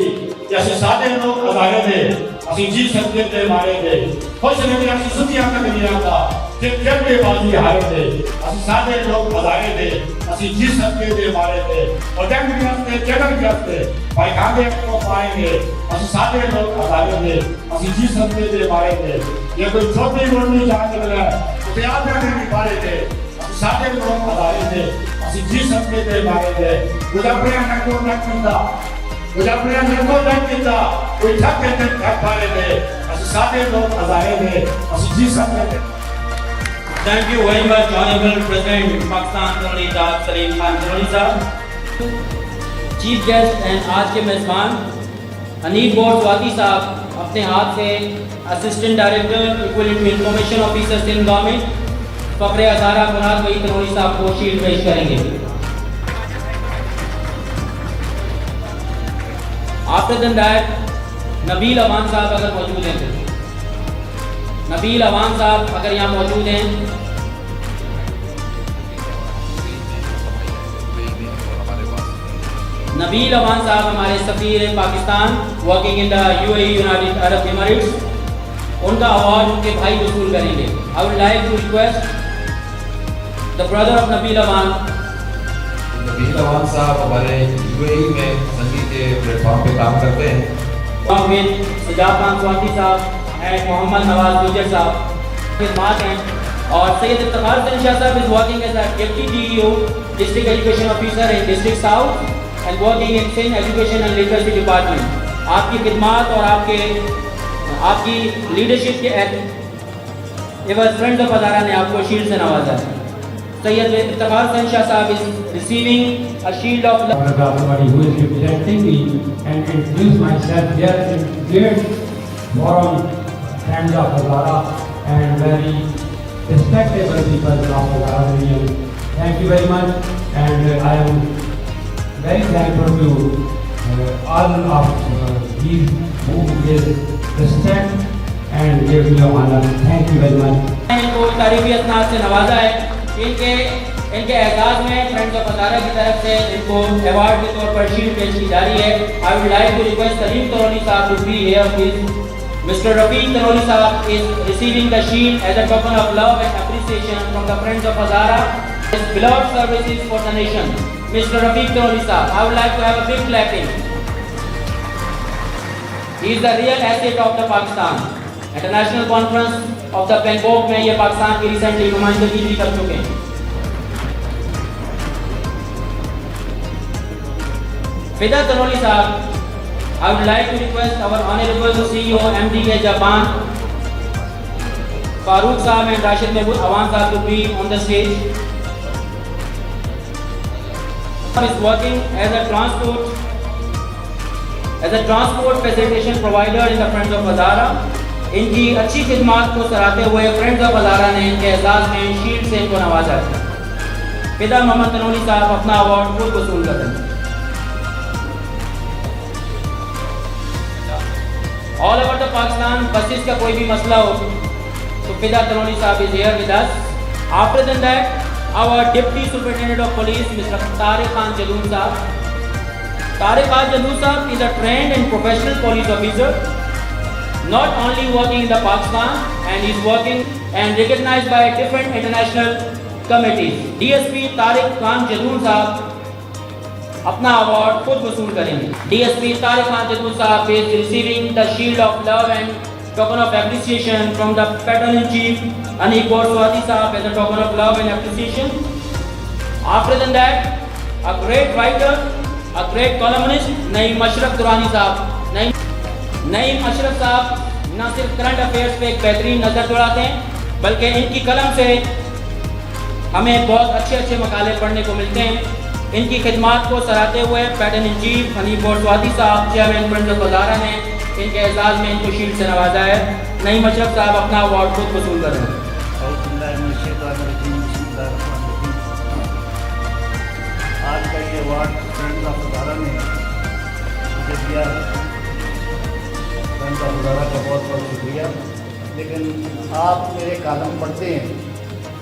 کہ ایسے سادے لوگ ہزارے تھے اسی جی سکتے تھے مارے تھے خوش نہیں تھے اسی ستی آنکھ میں نہیں آتا جب بھی بازی ہارے تھے اسی سادے لوگ ہزارے تھے اسی جی سکتے تھے مارے تھے اور جنگ بھی ہستے جنگ بھی ہستے بھائی کھانے کو پائیں گے اسی سادے لوگ ہزارے تھے اسی جی سکتے تھے مارے تھے. یہ کوئی چھوٹی موٹی جان چل رہا ہے تو پیاد کرنے بھی پارے تھے سادے لوگ ہزارے تھے اسی جی سکتے تھے مارے تھے. مجھے اپنے انکو نک ملتا مجھے اپنے انکو نک ملتا کوئی ٹھک کے ٹھک پارے تھے اسی سادے لوگ ہزارے تھے اسی جی سکتے تھے. Thank you very much, Honorable President Pakistan Tanoli Saab Salim Khan Tanoli Saab. Chief guest and آج کے میزبان حنیف گور سواتی صاحب اپنے ہاتھ سے assistant director equality information officer Sindh government فخر ہزارہ مراد بھائی تنولی صاحب کو شیلڈ پیش کریں گے. آفٹر دین دیٹ نبیل اوان صاحب اگر موجود ہیں نبیل اوان صاحب اگر یہاں موجود ہیں نبیل اوان صاحب ہمارے سفیر Pakistan working in the UAE United Arab Emirates ان کا اوارڈ ان کے بھائی وصول کریں گے. I would like to request the brother of Nabil Awan. نبیل اوان صاحب ہمارے UAE میں سنگی کے پلیٹ فارم پہ کام کرتے ہیں. سجاد خان سواتی صاحب اینڈ محمد نواز گجر صاحب خدمات ہیں اور سید افتخار حسین شاہ صاحب is working as a Deputy DEO District Education Officer in District South and working in Sindh Education and Literacy Department. آپ کی خدمات اور آپ کی لیڈرشپ کے ایوز فرینڈز آف ہزارہ نے آپ کو شیلڈ سے نوازا ہے. سید افتخار حسین شاہ صاحب is receiving a shield of love. Everybody who is representing me and introduce myself here in great forum, friends of Hazara and very respectable people of Hazara region. Thank you very much and I am very thankful to all of these who give respect and give me honor. Thank you very much. ان کو تعریفی اسناد سے نوازا ہے. ان کے اعزاز میں friends of Hazara کی طرف سے ان کو ایوارڈ کے طور پر شیلڈ پیش کی جا رہی ہے. I would like to request سلیم تنولی صاحب to be here please. Mr. Rafiq Tanoli Saab is receiving the shield as a token of love and appreciation from the friends of Hazara. His beloved services for the nation. Mr. Rafiq Tanoli Saab, I would like to have a big clapping. He is the real asset of the Pakistan. At the National Conference of the Bangkok میں یہ پاکستان کی recently نمائندگی بھی کر چکے ہیں. فدا تنولی صاحب, I would like to request our Honorable CEO MD Japan, Farooq Saab and Rashid Mehboob Awan Saab to be on the stage. Is working as a transport facilitation provider in the Friends of Hazara. ان کی اچھی خدمات کو سراہتے ہوئے friends of Hazara نے ان کے اعزاز میں shield سے ان کو نوازا ہے۔ فدا محمد تنولی صاحب اپنا ایوارڈ خود وصول کر رہے ہیں۔ All over the Pakistan buses کا کوئی بھی مسئلہ ہو تو فدا تنولی صاحب is here with us. After that, our Deputy Superintendent of Police, Mr. Tariq Khan Jaloon Sahab. Tariq Khan Jaloon Sahab is a trained and professional police officer, not only working in the Pakistan, and is working and recognized by different international committees. DSP Tariq Khan Jaloon Sahab اپنا award خود وصول کریں گے۔ DSP Tariq Khan Jaloon Sahab is receiving the shield of love and token of appreciation from the Patron-in-Chief Aneek Kaur Swadhi Sahab as a token of love and appreciation. After that, a great writer, a great columnist, Naeem Ashraf Durrani Sahab. Naeem Ashraf Sahab نہ صرف current affairs پہ ایک بہترین نظر دوڑاتے ہیں بلکہ ان کی قلم سے ہمیں بہت اچھے اچھے مقالے پڑھنے کو ملتے ہیں۔ ان کی خدمات کو سراہتے ہوئے پیٹرن ان چیف انیک کور سوادھی صاحب چیئرمین فرینڈز آف ہزارہ نے ان کے اعزاز میں ان کو شیلڈ سے نوازا ہے۔ نعیم اشرف صاحب اپنا ایوارڈ خود وصول کر رہے ہیں۔ آج کا یہ ایوارڈ فرینڈز آف ہزارہ نے مجھے دیا ہے، فرینڈز آف ہزارہ کا بہت بہت شکریہ۔ لیکن آپ میرے کالم پڑھتے ہیں،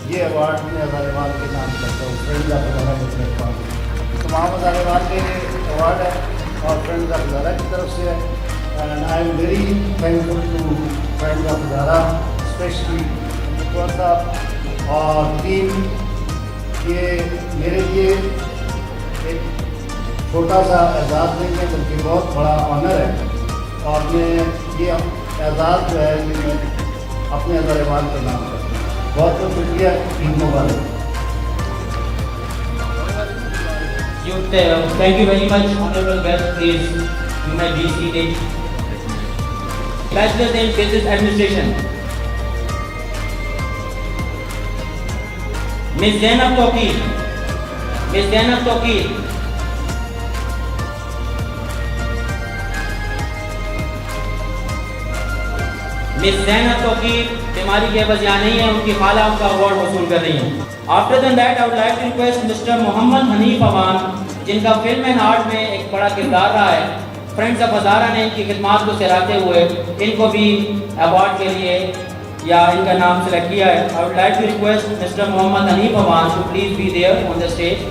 یہ ایوارڈ میں ہزاریوال کے نام کرتا ہوں، فرینڈز آف ہزارہ کے پلیٹ تمام ہزاریوال کے ایوارڈ ہے اور فرینڈز آف ہزارہ کی طرف سے ہے۔ And I am very thankful to friends of Hazara, especially Kaur صاحب اور ٹیم۔ یہ میرے لیے ایک چھوٹا سا اعزاز نہیں ہے بلکہ بہت بڑا آنر ہے، اور میں یہ اعزاز جو ہے یہ میں اپنے ہزاریوال کا نام کرتا ہوں۔ بہت بہت شکریہ، عید مبارک۔ Thank you very much, honorable guest. Please, you may be seated. Bachelor's in Business Administration, Ms. Zainab Tawqir. Ms. Zainab Tawqir. Ms. Zainab Tawqir بیماری کے عوض یہاں نہیں ہے، ان کی خالہ ان کا ایوارڈ وصول کر رہی ہیں۔ After that, I would like to request Mr. محمد حنیف امان، جن کا فلم اینڈ آرٹ میں ایک بڑا کردار رہا ہے۔ فرینڈز آف ہزارہ نے ان کی خدمات کو سراہتے ہوئے ان کو بھی ایوارڈ کے لیے یا ان کا نام سلیکٹ کیا ہے۔ I would like to request Mr. محمد حنیف امان to please be there on the stage.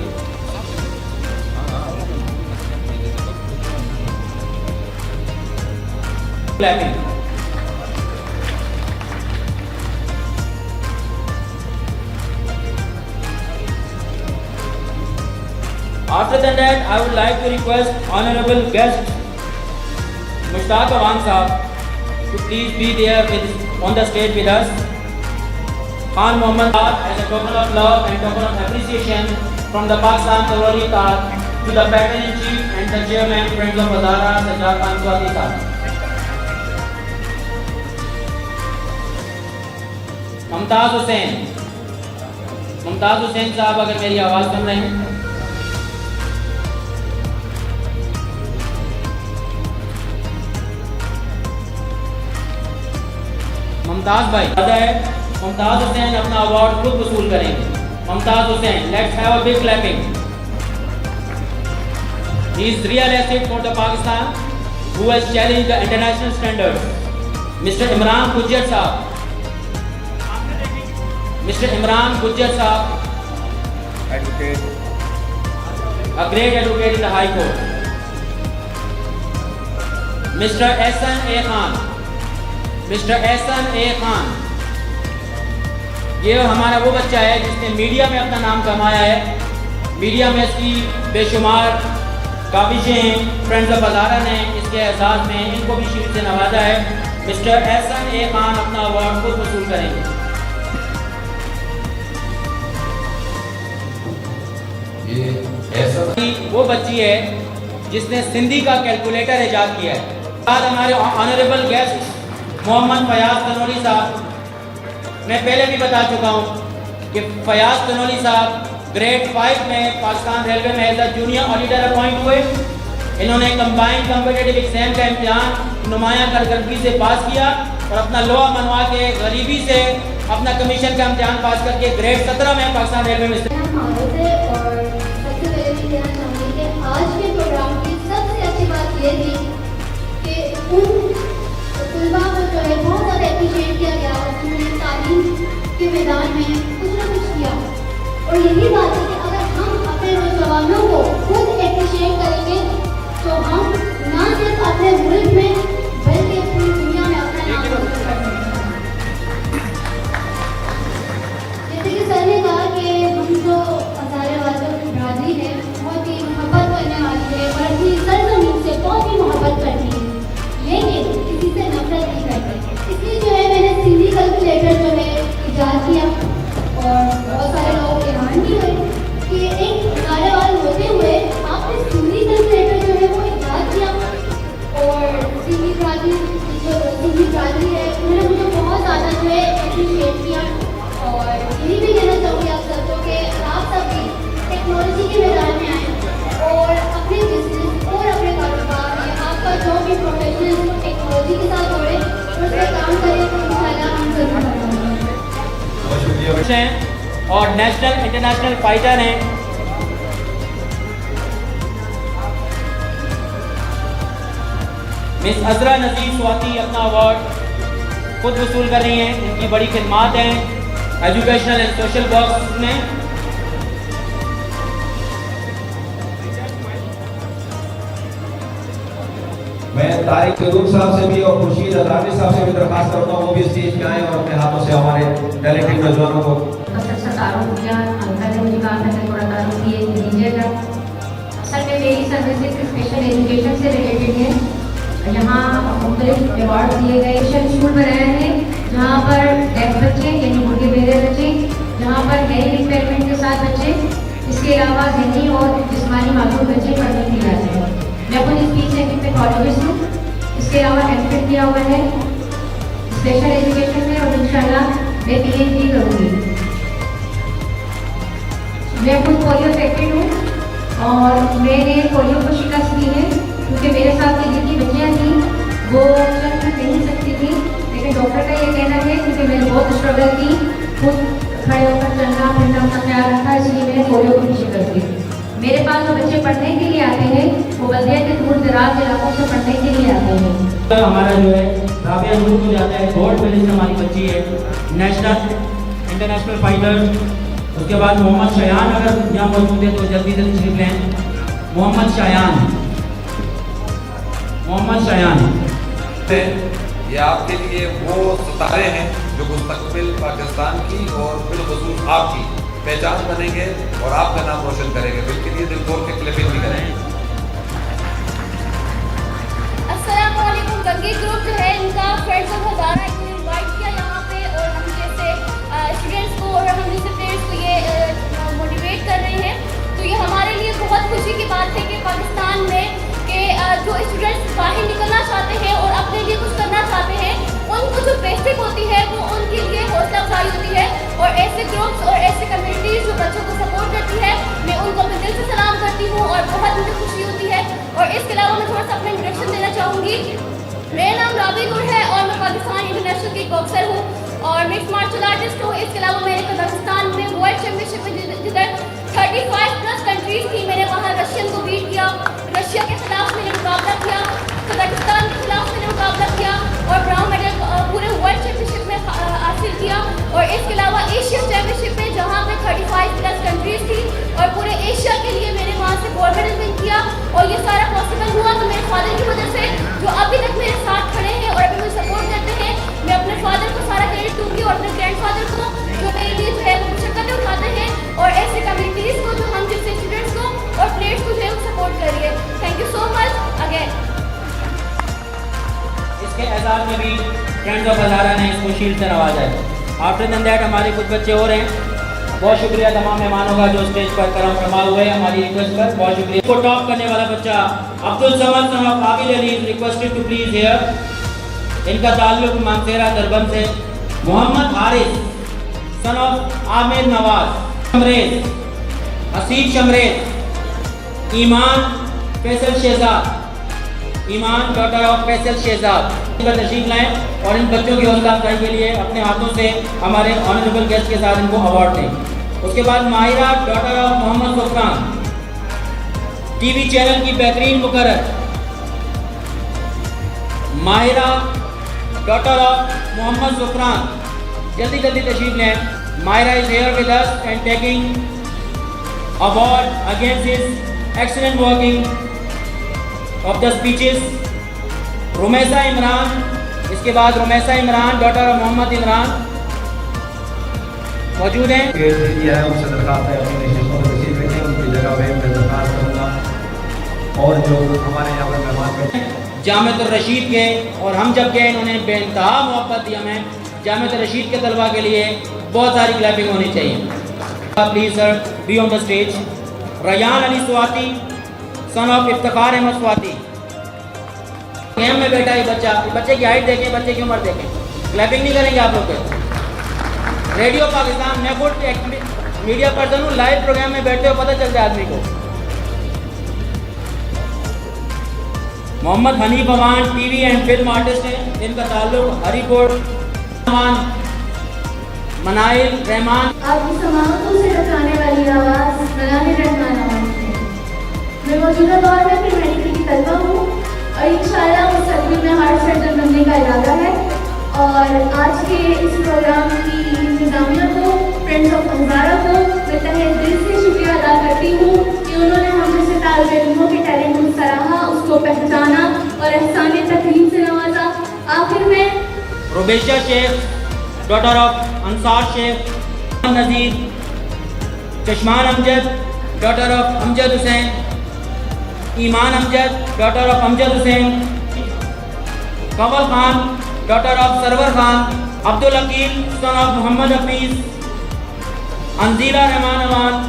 Clapping. After that, I would like to request Honorable guest Mushtaq Awan Sahab to please be there on the stage with us. Khan Mohammad as a token of love and token of appreciation from the Pakistan Cavalry Corps to the Patron-in-Chief and the Chairman Friends of Hazara, Sajjad Khan Swadhi Sahab. ممتاز حسین صاحب اگر میری آواز سن رہے ہیں۔ ممتاز بھائی ہے، ممتاز حسین اپنا award خود وصول کریں گے۔ Mumtaz Hussain, let's have a big clapping. He is real asset for the Pakistan who has challenged the international standard. Mister Imran Gujjar صاحب، مسٹر عمران گجر صاحب، advocate, a great advocate in the High Court. Mr. Ehsan A. Khan, Mr. Ehsan A. Khan، یہ ہمارا وہ بچہ ہے جس نے media میں اپنا نام کمایا ہے۔ میڈیا میں اس کی بے شمار کاوشیں ہیں۔ فرینڈز آف ہزارہ نے اس کے اعزاز میں ان کو بھی شیلڈ سے نوازا ہے۔ مسٹر احسن اے خان اپنا ایوارڈ خود وصول کریں گے۔ وہ بچی ہے جس نے سندھی کا کیلکولیٹر ایجاد کیا ہے۔ آج ہمارے آنریبل گیسٹ محمد فیاض تنولی صاحب، میں پہلے بھی بتا چکا ہوں کہ فیاض تنولی صاحب گریڈ 5 میں پاکستان ریلوے میں as a junior auditor appoint ہوئے۔ انہوں نے کمبائنڈ کمپیٹیٹیو ایگزام کا امتحان نمایاں کارکردگی سے پاس کیا اور اپنا لوہا منوا کے غریبی سے اپنا کمیشن کا امتحان پاس کر کے گریڈ 17 میں پاکستان ریلوے میں اور سب سے پہلے بھی کہنا چاہوں گی کہ آج کے پروگرام کی سب سے اچھی بات یہ تھی کہ ان طلباء کو جو ہے بہت زیادہ اپریشیٹ کیا گیا اور انہوں نے تعلیم کے میدان میں کچھ نہ کچھ کیا. اور یہی بات ہے کہ اگر ہم اپنے نوجوانوں کو خود اپریشیٹ کریں گے تو ہم نہ صرف اپنے ملک میں بلکہ پوری دنیا میں اپنا نام روشن کر سکتے ہیں. جیسے کہ سر نے کہا کہ ہم جو ہزارے والوں کی برادری ہے بہت ہی محبت کرنے والی ہے اور اپنی سرزمین سے بہت ہی محبت کرتی ہے, لیکن کسی سے نفرت نہیں کرتے. اس لیے جو ہے میں نے سندھی کیلکولیٹر جو ہے ایجاد کیا اور بہت سارے لوگ حیران بھی ہوئے کہ ایک ہزارے وال ہوتے ہوئے آپ نے سندھی کیلکولیٹر جو ہے وہ ایجاد کیا. اور سندھی برادری ہے انہوں نے مجھے بہت زیادہ جو ہے اپریشیٹ کیا. اور یہی بھی کہنا چاہوں گی آپ سب کو کہ آپ سب بھی ٹیکنالوجی کے میدان میں آئیں اور اپنے بزنس اور اپنے کاروبار میں آپ کا جو بھی پروفیشن ٹیکنالوجی کے ساتھ جوڑے اور اس پہ کام کریں تو انشاءاللہ ہم ضرور کریں گے. اور نیشنل انٹرنیشنل فائٹر ہیں. مس عذرا نذیر سواتی اپنا ایوارڈ خود وصول کر رہی ہیں. ان کی بڑی خدمات ہیں ایجوکیشنل اینڈ سوشل ورکس میں. میں طارق قدوم صاحب سے بھی اور خورشید ادرانی صاحب سے بھی درخواست کرتا ہوں وہ بھی اسٹیج پہ آئیں اور اپنے ہاتھوں سے ہمارے ٹیلنٹڈ نوجوانوں کو. اچھا تعارف کیا, انکل نے مجھے کہا تھا کہ تھوڑا تعارف دیجیے گا. اصل میں میری سروسز اسپیشل ایجوکیشن سے ریلیٹڈ ہے. یہاں مختلف ایوارڈ دیے گئے. ایشین اسکول بنایا ہے جہاں پر ڈیف بچے یعنی گھٹے بہرے بچے, جہاں پر ہیئرنگ امپیئرمنٹ کے ساتھ بچے, اس کے علاوہ ذہنی اور جسمانی معذور بچے پڑھنے کے لیے آتے ہیں. میں خود اسپیچ سینٹر پہ کالجسٹ ہوں. اس کے علاوہ ایم فل کیا ہوا ہے اسپیشل ایجوکیشن میں اور انشاءاللہ میں پی ایچ ڈی کروں گی. میں خود پولیو افیکٹڈ ہوں اور میں نے پولیو کو شکست دی ہے کیونکہ میرے ساتھ کی جتنی بچیاں تھیں وہ چل پھر نہیں سکتی تھیں, لیکن ڈاکٹر کا یہ کہنا ہے کیونکہ میں نے بہت اسٹرگل کی, خود کھڑے ہو کر چلنا پھرنا کا خیال رکھا, اس لیے میں نے پولیو کو بھی شکست دی. میرے پاس جو بچے پڑھنے کے لیے آتے ہیں وہ بلدیہ کے دور دراز علاقوں سے پڑھنے کے لیے آتے ہیں. ہمارا جو ہے رابعہ نور کو جاتا ہے, گولڈ میڈلسٹ ہماری بچی ہے, نیشنل انٹرنیشنل فائٹر. اس کے بعد محمد شایان اگر یہاں موجود ہے تو جلدی سے تشریف لیں. محمد شایان یہ آپ کے لیے وہ ستارے ہیں جو مستقبل پاکستان کی اور بالخصوص آپ کی پہچان بنیں گے اور آپ کا نام روشن کریں گے. بالکل کے لیے دل کھول کے کلپنگ بھی کریں گے. السلام علیکم. گنگی گروپ جو ہے ان کا فرینڈز آف ہزارہ انوائٹ کیا یہاں پہ اور ہم جیسے اسٹوڈنٹس کو اور ہم جیسے پلیئرس کو یہ موٹیویٹ کر رہے ہیں. تو یہ ہمارے لیے بہت خوشی کی بات ہے کہ پاکستان میں کہ جو اسٹوڈنٹس باہر نکلنا چاہتے ہیں اور اپنے لیے کچھ کرنا چاہتے ہیں ان کو جو بیسک ہوتی ہے وہ ان کے لیے حوصلہ افزائی ہوتی ہے. اور ایسے گروپس اور ایسے کمیونٹیز جو بچوں کو سپورٹ کرتی ہے میں ان کو اپنے دل سے سلام کرتی ہوں اور بہت مجھے خوشی ہوتی ہے. اور اس کے علاوہ میں تھوڑا سا اپنا انٹروڈکشن دینا چاہوں گی. میرا نام رابعہ نور ہے اور میں پاکستان انٹرنیشنل کک باکسر ہوں اور مکس مارشل آرٹسٹ ہوں. اس کے علاوہ میں نے قزاقستان میں ورلڈ چیمپئن شپ میں جدھر 35+ کنٹریز تھی میں نے وہاں رشین کو بیٹ کیا. رشیا کے خلاف میں نے مقابلہ کیا, قزاقستان کے خلاف میں نے مقابلہ کیا اور براؤن میڈل پورے ورلڈ چیمپئن شپ میں حاصل کیا. اور اس کے علاوہ ایشین چیمپئن شپ میں جہاں پہ 35+ کنٹریز تھی اور پورے ایشیا کے لیے میں نے وہاں سے گولڈ میڈل ون کیا. اور یہ سارا پاسبل ہوا تو میرے فادر کی وجہ سے جو ابھی تک میرے ساتھ کھڑے ہیں اور ابھی مجھے سپورٹ کرتے ہیں. میں اپنے فادر کو سارا کریڈٹ دوں گی اور اپنے گرینڈ فادر کو جو میرے لیے جو ہے وہ مشقتیں اٹھاتے ہیں اور ایسے کمیونٹیز کو جو ہم جیسے اسٹوڈنٹس کو اور پلیئرس کو جو ہے وہ سپورٹ کریے. Thank you so much again. اس کے اعزاز میں بھی فرینڈز آف ہزارہ نے اس کو شیلڈ سے نوازا ہے. آفٹر دین دیٹ ہمارے کچھ بچے اور ہیں. بہت شکریہ تمام مہمانوں کا جو اسٹیج پر کرم فرما ہوئے ہماری ریکویسٹ پر. بہت شکریہ. کو ٹاپ کرنے والا بچہ Abdussamad son of Abid Ali requested to please here. ان کا تعلق مانسیرا دربند سے. محمد حارث صن آف عامر نواز, شمریز حسین شمریز, ایمان فیصل شہزاد, ایمان ڈاٹر آف فیصل شہزاد کا تشریف لائیں اور ان بچوں کی حوصلہ افزائی کے لیے اپنے ہاتھوں سے ہمارے آنریبل گیسٹ کے ساتھ ان کو اوارڈ دیں. اس کے بعد Mahira daughter of Muhammad Safran T V channel کی بہترین مقرر. ماہرہ ڈاٹر آف محمد سفران جلدی جلدی تشریف لیں. Mahira is here with us and taking award against his excellent working of the speeches. رمیسہ Imran, اس کے بعد رمیسہ عمران ڈاٹر آف محمد عمران موجود ہیں. یہ ہے ان سے درخواست ہے اپنی نشستوں میں تشریف رکھیں, ان کی جگہ پہ میں درخواست کروں گا. اور جو ہمارے یہاں پر مہمان بیٹھے جامعۃ الرشید کے, اور ہم جب گئے انہوں نے بے انتہا محبت دی ہمیں. جامعۃ الرشید کے طلباء کے لیے بہت ساری کلیپنگ ہونی چاہیے. Please sir be on the stage. Rayan Ali Swati son of Iftikhar Ahmed Swati. Game میں بیٹھا یہ بچہ, بچے کی ہائٹ دیکھیں, بچے کی عمر دیکھیں. کلیپنگ نہیں کریں گے آپ لوگ. ریڈیو پاکستان, میں خود میڈیا پرسن ہوں, لائیو پروگرام میں بیٹھتے ہو پتہ چلتا ہے آدمی کو. محمد حنیف امان T V and film artist ہیں, جن کا تعلق ہری کوٹ. منائل رحمان آپ کی سماعتوں سے ٹکرانے والی آواز منائل رحمان آواز ہے. میں موجودہ دور میں پھر میڈیکل کی طلبہ ہوں اور انشاءاللہ مستقبل میں ہارٹ سرجن بننے کا ارادہ ہے. اور آج کے اس پروگرام کی انتظامیہ کو, فرینڈز آف ہزارہ کو میں تہہ دل سے شکریہ ادا کرتی ہوں کہ انہوں نے ہم جیسے طالب علموں کے ٹیلنٹ کو سراہا, اس کو پہچانا اور احسان تکریم سے نوازا. آخر میں روبیشہ شیخ daughter of Ansar Sheikh Nazir. Chashman Amjad daughter of Amjad Hussain. Iman Amjad daughter of Amjad Hussain. Kanwal Khan daughter of Sarwar Khan. Abdulaqeel son of Muhammad Hafeez. Anzila Rehman Aman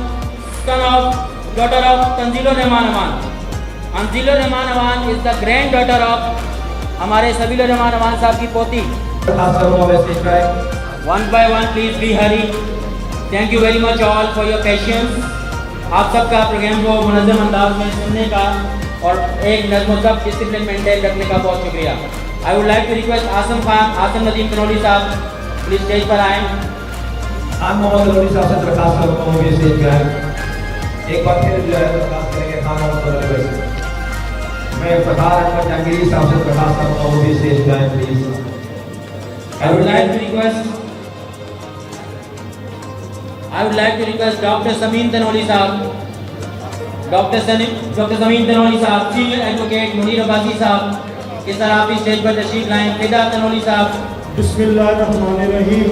son of daughter of Tanzeel Urrehman Aman. Anzeel Urrehman Aman is the granddaughter of ہمارے سبیل الرحمان امان صاحب کی پوتی. One by one please be hurry. Thank you very much all for your patience. آپ سب کا programme کو منظم انداز میں سننے کا اور ایک نظم و ضبط ڈسپلن مینٹین رکھنے کا بہت شکریہ. I would like to request آسم خان, آسم ندیم کنولی صاحب پلیز اسٹیج پر آئیں. خان محمد کنولی صاحب سے درخواست کرتا ہوں کہ اسٹیج پہ آئیں. ایک بار پھر جو ہے درخواست کریں گے خان محمد کنولی سے. میں افتخار احمد جہانگیری صاحب سے درخواست کرتا ہوں کہ اسٹیج پہ آئیں please. I would like to request Dr. Samin Tanoli صاحب, Dr. Samin Tanoli صاحب, Senior Advocate منیر عباسی صاحب کے ساتھ آپ اسٹیج پر تشریف لائیں. فدا تنولی صاحب. بسم اللہ الرحمن الرحیم.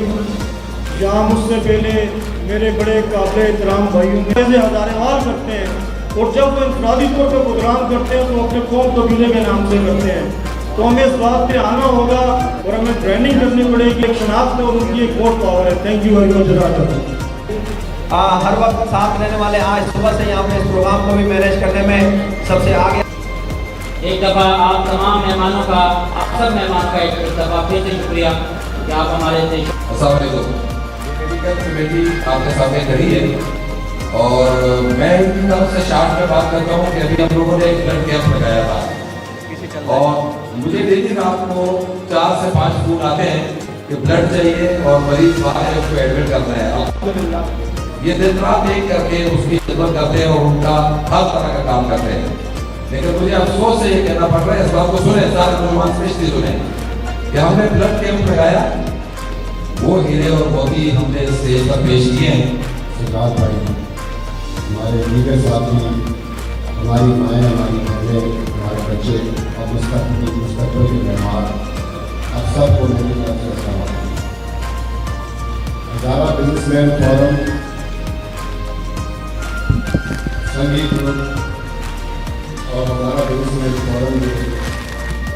یہاں مجھ سے پہلے میرے بڑے قابل احترام بھائیوں میں سے ہزارے وار کرتے ہیں, اور جب وہ انفرادی طور پہ پروگرام کرتے ہیں تو اپنے قوم قبیلے کے نام سے کرتے ہیں. تو ہمیں اس بات پہ آنا ہوگا اور ہمیں ٹریننگ کرنی پڑے گی. ایک شناخت اور ان کی ایک ووٹ پاور ہے. Thank you very much. ہر وقت ساتھ رہنے والے آج صبح سے یہاں پہ اس پروگرام کو بھی مینیج کرنے میں سب سے آگے. ایک دفعہ آپ تمام مہمانوں کا, آپ سب مہمانوں کا ایک دفعہ پھر سے شکریہ کہ آپ ہمارے سے. السلام علیکم. میڈیکل کمیٹی آپ کے سامنے کھڑی ہے اور میں ان کی طرف سے شارٹ میں بات کرتا ہوں کہ ابھی ہم لوگوں نے ایک بلڈ کیمپ لگایا تھا اور مجھے ڈیلی رات کو 4 سے 5 فون آتے ہیں کہ بلڈ چاہیے اور مریض وہاں ہے, اس کو ایڈمٹ کرنا ہے. یہ دن رات ایک کر کے اس کی خدمت کرتے ہیں اور ان کا ہر طرح کا کام کرتے ہیں. لیکن مجھے افسوس سے یہ کہنا پڑ رہا ہے, اس بات کو سنیں سارے مسلمان اسپیشلی سنیں کہ ہم نے بلڈ کیمپ لگایا, وہ ہیرے اور موتی ہم نے اسٹیج پر پیش کیے ہیں. سرکار بھائی, ہمارے دیگر ساتھی, ہماری مائیں, ہماری بہنیں, ہمارے بچے اور مستقبل کے مہمان, اب سب کو میری طرف سے السلام علیکم. ہزارہ بزنس مین فورم, سنگیت گروپ اور ہزارہ بزنس مین فورم میں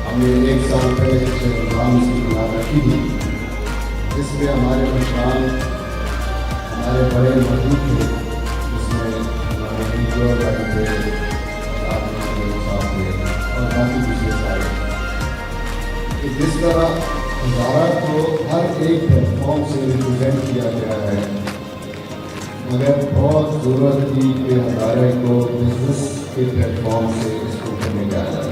ہم نے 1 سال پہلے پروگرام کی بنا رکھی تھی, جس میں ہمارے مشران, ہمارے بڑے موجود تھے, جس میں ہمارے ویڈیو بھائی تھے, صاحب تھے اور باقی دوسرے سارے. جس طرح ہزارہ کو ہر ایک پلیٹ فارم سے ریپرزینٹ کیا گیا ہے, مگر بہت ضرورت تھی کہ ہزارہ کو بزنس کے پلیٹ فارم سے اس کو کرنے کا جائے.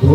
2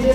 BA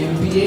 MBA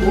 2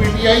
PTI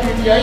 PTI